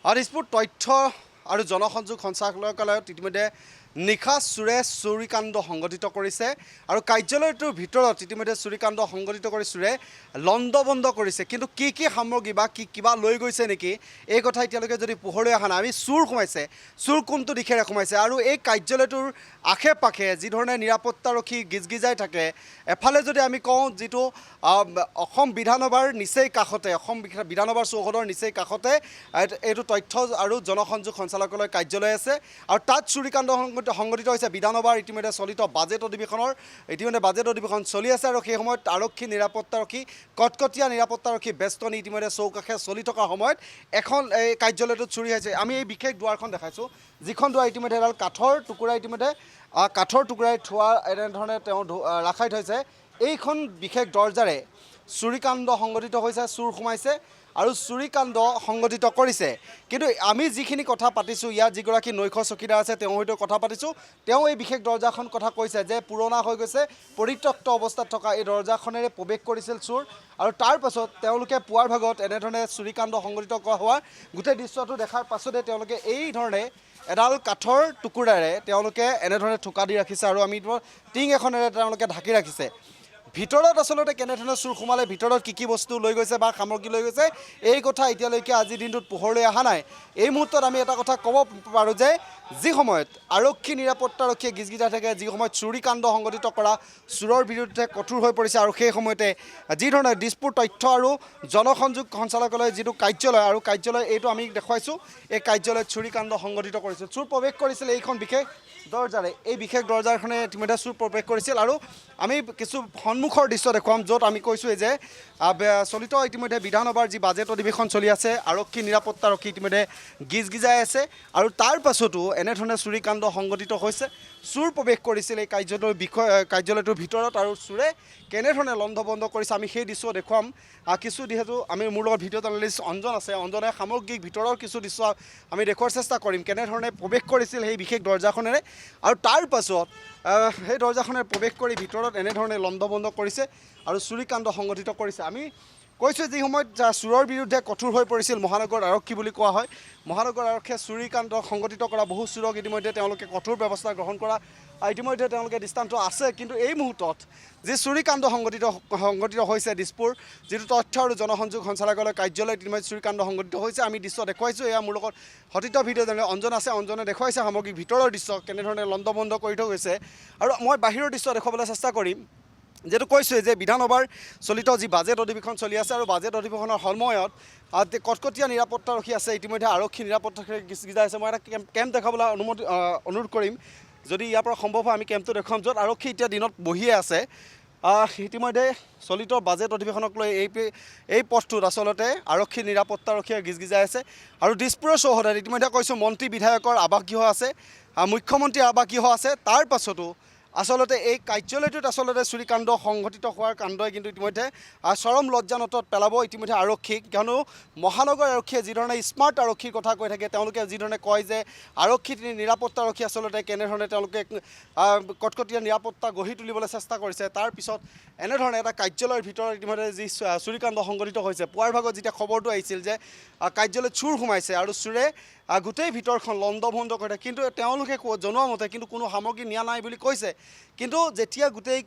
দিছপুৰ তথ্য আৰু জনসংযোগ সঞ্চালকালয়ত ইতিমধ্যে নিশা চোৰে চুৰিকাণ্ড সংঘটিত কৰিছে আৰু কাৰ্যালয়টোৰ ভিতৰত ইতিমধ্যে চুৰিকাণ্ড সংঘটিত কৰি চোৰে লণ্ডভণ্ড কৰিছে। কিন্তু কি সামগ্ৰী বা কিবা লৈ গৈছে নেকি এই কথা এতিয়ালৈকে যদি পোহৰলৈ অহা নাই। আমি চোৰ সোমাইছে, চোৰ কোনটো দিশেৰে সোমাইছে আৰু এই কাৰ্যালয়টোৰ আশে পাশে যিধৰণে নিৰাপত্তাৰক্ষী গিজগিজাই থাকে, এফালে যদি আমি কওঁ যিটো অসম বিধানসভাৰ নিচেই কাষতে, অসম বিধানসভাৰ চৌহদৰ নিচেই কাষতে এইটো তথ্য আৰু জনসংযোগ সঞ্চালকালয়ৰ কাৰ্যালয় আছে আৰু তাত চুৰিকাণ্ড সংঘটিত হৈছে। বিধানসভাৰ ইতিমধ্যে চলিত বাজেট অধিৱেশনৰ বাজেট অধিৱেশন চলি আছে আৰু সেই সময়ত আৰক্ষী নিৰাপত্তাৰক্ষী কটকটীয়া নিৰাপত্তাৰক্ষী বেষ্টনী ইতিমধ্যে চৌকাষে চলি থকাৰ সময়ত এখন এই কাৰ্যালয়টোত চুৰি হৈছে। আমি এই বিশেষ দুৱাৰখন দেখাইছোঁ, যিখন দুৱাৰ ইতিমধ্যে এডাল কাঠৰ টুকুৰাই থোৱা এনেধৰণে তেওঁ ৰাখাই থৈছে। এইখন বিশেষ দৰ্জাৰে চুৰিকাণ্ড সংঘটিত হৈছে, চোৰ সোমাইছে আৰু চুৰিকাণ্ড সংঘটিত কৰিছে। কিন্তু আমি যিখিনি কথা পাতিছোঁ, ইয়াত যিগৰাকী নৈশ চকীদাৰ আছে তেওঁৰ সৈতে কথা পাতিছোঁ। তেওঁ এই বিশেষ দৰ্জাখন কথা কৈছে যে পুৰণা হৈ গৈছে, পৰিত্যক্ত অৱস্থাত থকা এই দৰ্জাখনেৰে প্ৰৱেশ কৰিছিল চোৰ আৰু তাৰ পাছত তেওঁলোকে পুৱাৰ ভাগত এনেধৰণে চুৰিকাণ্ড সংঘটিত কৰা হোৱাৰ গোটেই দৃশ্যটো দেখাৰ পাছতে তেওঁলোকে এই ধৰণে এডাল কাঠৰ টুকুৰাৰে তেওঁলোকে এনেধৰণে ঠোকা দি ৰাখিছে আৰু আমি টিং এখনেৰে তেওঁলোকে ঢাকি ৰাখিছে। ভিতৰত আচলতে কেনেধৰণে চোৰ সোমালে, ভিতৰত কি বস্তু লৈ গৈছে বা সামগ্ৰী লৈ গৈছে, এই কথা এতিয়ালৈকে আজিৰ দিনটোত পোহৰলৈ অহা নাই। এই মুহূৰ্তত আমি এটা কথা ক'ব পাৰোঁ যে যি সময়ত আৰক্ষী নিৰাপত্তাৰক্ষীয়ে গিজগিজাই থাকে, যি সময়ত চুৰিকাণ্ড সংঘটিত কৰা চোৰৰ বিৰুদ্ধে কঠোৰ হৈ পৰিছে আৰু সেই সময়তে যিধৰণে দিছপুৰ তথ্য আৰু জনসংযোগ সঞ্চালকালয়ৰ যিটো কাৰ্যালয় আৰু কাৰ্যালয় এইটো আমি দেখুৱাইছোঁ, এই কাৰ্যালয়ত চুৰিকাণ্ড সংঘটিত কৰিছিল। চোৰ প্ৰৱেশ কৰিছিল এইখন বিশেষ দৰ্জাৰে, এই বিশেষ দৰ্জাখনে ইতিমধ্যে চোৰ প্ৰৱেশ কৰিছিল আৰু আমি কিছু সন্মুখৰ দৃশ্য দেখুৱাম, য'ত আমি কৈছোঁৱেই যে চলিত ইতিমধ্যে বিধানসভাৰ যি বাজেট অধিৱেশন চলি আছে, আৰক্ষী নিৰাপত্তাৰক্ষী ইতিমধ্যে গিজগিজাই আছে আৰু তাৰ পাছতো এনেধৰণে চুৰিকাণ্ড সংঘটিত হৈছে। চোৰ প্ৰৱেশ কৰিছিল এই কাৰ্যালয়টোৰ ভিতৰত আৰু চোৰে কেনেধৰণে লণ্ডভণ্ড কৰিছে আমি সেই দৃশ্য দেখুৱাম। কিছু যিহেতু মোৰ লগত ভিডিঅ' জাৰ্নেলিষ্ট অঞ্জন আছে, অঞ্জনে সামগ্ৰিক ভিতৰৰ কিছু দৃশ্য আমি দেখুৱাৰ চেষ্টা কৰিম, কেনেধৰণে প্ৰৱেশ কৰিছিল সেই বিশেষ দৰ্জাখনেৰে আৰু তাৰ পাছত সেই দৰ্জাখনেৰে প্ৰৱেশ কৰি ভিতৰত এনেধৰণে লণ্ডভণ্ড কৰিছে আৰু চুৰিকাণ্ড সংঘটিত কৰিছে। আমি কৈছোঁ যি সময়ত চোৰৰ বিৰুদ্ধে কঠোৰ হৈ পৰিছিল মহানগৰ আৰক্ষী বুলি কোৱা হয়, মহানগৰ আৰক্ষীয়ে চুৰিকাণ্ড সংঘটিত কৰা বহু চোৰক ইতিমধ্যে তেওঁলোকে কঠোৰ ব্যৱস্থা গ্ৰহণ কৰা ইতিমধ্যে তেওঁলোকে দৃষ্টান্ত আছে। কিন্তু এই মুহূৰ্তত যি চুৰিকাণ্ড সংঘটিত হৈছে দিছপুৰ যিটো তথ্য আৰু জনসংযোগ সঞ্চালকালয়ৰ কাৰ্যালয়ত ইতিমধ্যে চুৰিকাণ্ড সংঘটিত হৈছে। আমি দৃশ্য দেখুৱাইছোঁ, এয়া মোৰ লগত সতীৰ্থ ভিডিঅ' জাৰ্নেলিষ্ট অঞ্জন আছে, অঞ্জনে দেখুৱাইছে সামগ্ৰিক ভিতৰৰ দৃশ্য কেনেধৰণে লণ্ডভণ্ড কৰি থৈ গৈছে আৰু মই বাহিৰৰ দৃশ্য দেখুৱাবলৈ চেষ্টা কৰিম। যিহেতু কৈছোঁৱে যে বিধানসভাৰ চলিত যি বাজেট অধিৱেশন চলি আছে আৰু বাজেট অধিৱেশনৰ সময়ত কটকটীয়া নিৰাপত্তাৰক্ষী আছে, ইতিমধ্যে আৰক্ষী নিৰাপত্তাৰক্ষীয়ে গিজগিজাই আছে। মই এটা কেম্প দেখাবলৈ অনুৰোধ কৰিম, যদি ইয়াৰ পৰা সম্ভৱ হয় আমি কেম্পটো দেখুৱাম, য'ত আৰক্ষী এতিয়া দিনত বহিয়ে আছে। ইতিমধ্যে চলিত বাজেট অধিৱেশনক লৈ এই পথটোত আচলতে আৰক্ষী নিৰাপত্তাৰক্ষীয়ে গিজগিজাই আছে আৰু দিছপুৰৰ চৌহদত ইতিমধ্যে কৈছোঁ মন্ত্ৰী বিধায়কৰ আৱাসগৃহ আছে, মুখ্যমন্ত্ৰীৰ আৱাসগৃহ আছে। তাৰ পাছতো আচলতে এই কাৰ্যালয়টোত আচলতে চুৰিকাণ্ড সংঘটিত হোৱাৰ কাণ্ডই কিন্তু ইতিমধ্যে চৰম লজ্জানতত পেলাব ইতিমধ্যে আৰক্ষীক, কিয়নো মহানগৰ আৰক্ষীয়ে যিধৰণে স্মাৰ্ট আৰক্ষীৰ কথা কৈ থাকে, তেওঁলোকে যিধৰণে কয় যে আৰক্ষী নিৰাপত্তাৰক্ষী আচলতে কেনেধৰণে তেওঁলোকে কটকটীয়া নিৰাপত্তা গঢ়ি তুলিবলৈ চেষ্টা কৰিছে, তাৰপিছত এনেধৰণে এটা কাৰ্যালয়ৰ ভিতৰত ইতিমধ্যে যি চুৰিকাণ্ড সংঘটিত হৈছে। পুৱাৰ ভাগত যেতিয়া খবৰটো আহিছিল যে কাৰ্যালয়ত চোৰ সোমাইছে আৰু চোৰে গোটেই ভিতৰখন লণ্ডভণ্ড কৰে, কিন্তু তেওঁলোকে জনোৱা মতে কিন্তু কোনো সামগ্ৰী নিয়া নাই বুলি কৈছে। কিন্তু যেতিয়া গোটেই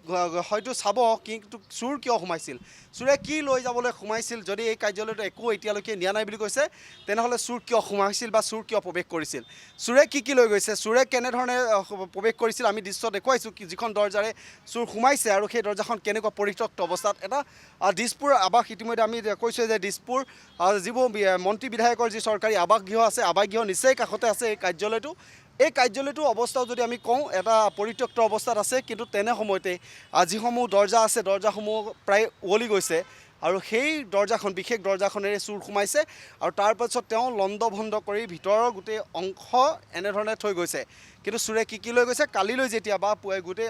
হয়তো চাব কিন্তু চোৰ কিয় সোমাইছিল, চোৰে কি লৈ যাবলৈ সোমাইছিল, যদি এই কাৰ্যালয়টো একো এতিয়ালৈকে নিয়া নাই বুলি কৈছে, তেনেহ'লে চোৰ কিয় সোমাইছিল বা চোৰ কিয় প্ৰৱেশ কৰিছিল, চোৰে কি লৈ গৈছে, চোৰে কেনেধৰণে প্ৰৱেশ কৰিছিল আমি দৃশ্য দেখুৱাইছোঁ, যিখন দৰ্জাৰে চোৰ সোমাইছে আৰু সেই দৰ্জাখন কেনেকুৱা পৰিত্যক্ত অৱস্থাত। এটা দিছপুৰ আৱাস ইতিমধ্যে আমি কৈছোঁ যে দিছপুৰ যিবোৰ মন্ত্ৰী বিধায়কৰ যি চৰকাৰী আৱাসগৃহ আছে, আৱাসগৃহ নিচেই কাষতে আছে এই কাৰ্যালয়টো। এই কাৰ্যালয়টোৰ অৱস্থাও যদি আমি কওঁ এটা পৰিত্যক্ত অৱস্থাত আছে, কিন্তু তেনে সময়তে যিসমূহ দৰ্জা আছে দৰ্জাসমূহ প্ৰায় উৱলি গৈছে আৰু সেই দৰ্জাখন বিশেষ দৰ্জাখনেৰে চোৰ সোমাইছে আৰু তাৰ পাছত তেওঁ লণ্ডভণ্ড কৰি ভিতৰৰ গোটেই অংশ এনেধৰণে থৈ গৈছে। কিন্তু চোৰে কি লৈ গৈছে, কালিলৈ যেতিয়া বা গোটেই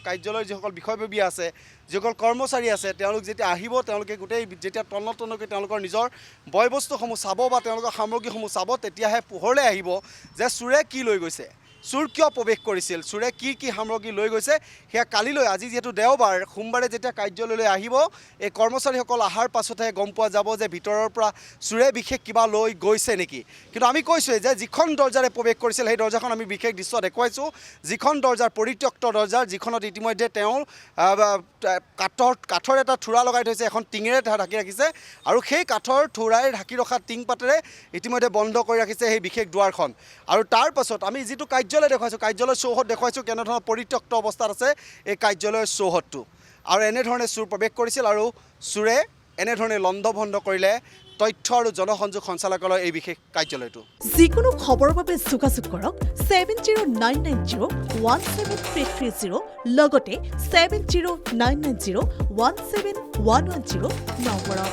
কাৰ্যালয়ৰ যিসকল বিষয়ববীয়া আছে, যিসকল কৰ্মচাৰী আছে, তেওঁলোক যেতিয়া আহিব, তেওঁলোকে গোটেই যেতিয়া তন্নতন্নকৈ তেওঁলোকৰ নিজৰ বয় বস্তুসমূহ চাব বা তেওঁলোকৰ সামগ্ৰীসমূহ চাব, তেতিয়াহে পোহৰলৈ আহিব যে চোৰে কি লৈ গৈছে। চোৰ কিয় প্ৰৱেশ কৰিছিল, চোৰে কি কি সামগ্ৰী লৈ গৈছে, সেয়া কালিলৈ, আজি যিহেতু দেওবাৰ, সোমবাৰে যেতিয়া কাৰ্যালয়লৈ আহিব, এই কৰ্মচাৰীসকল অহাৰ পাছতহে গম পোৱা যাব যে ভিতৰৰ পৰা চোৰে বিশেষ কিবা লৈ গৈছে নেকি। কিন্তু আমি কৈছোঁৱে যে যিখন দৰ্জাৰে প্ৰৱেশ কৰিছিল সেই দৰ্জাখন আমি বিশেষ দৃশ্য দেখুৱাইছোঁ, যিখন দৰ্জাৰ পৰিত্যক্ত দৰ্জাৰ, যিখনত ইতিমধ্যে তেওঁ কাঠৰ এটা থোৰা লগাই থৈছে, এখন টিঙেৰে ঢাকি ৰাখিছে, আৰু সেই কাঠৰ থোৰাই ঢাকি ৰখা টিং পাতেৰে ইতিমধ্যে বন্ধ কৰি ৰাখিছে সেই বিশেষ দুৱাৰখন। আৰু তাৰ পাছত আমি যিটো কাৰ্যালয় দেখুৱাইছোঁ, কাৰ্যালয়ৰ চৌহদ দেখুৱাইছোঁ, কেনেধৰণৰ পৰিত্যক্ত অৱস্থাত আছে এই কাৰ্যালয়ৰ চৌহদটো। আৰু এনেধৰণে চোৰ প্ৰৱেশ কৰিছিল আৰু চোৰে এনেধৰণে লণ্ডভণ্ড কৰিলে তথ্য আৰু জনসংযোগ সঞ্চালকালয়ৰ এই বিশেষ কাৰ্যালয়টো। যিকোনো খবৰৰ বাবে যোগাযোগ কৰক 7099017330 লগতে 7099017110 নম্বৰত।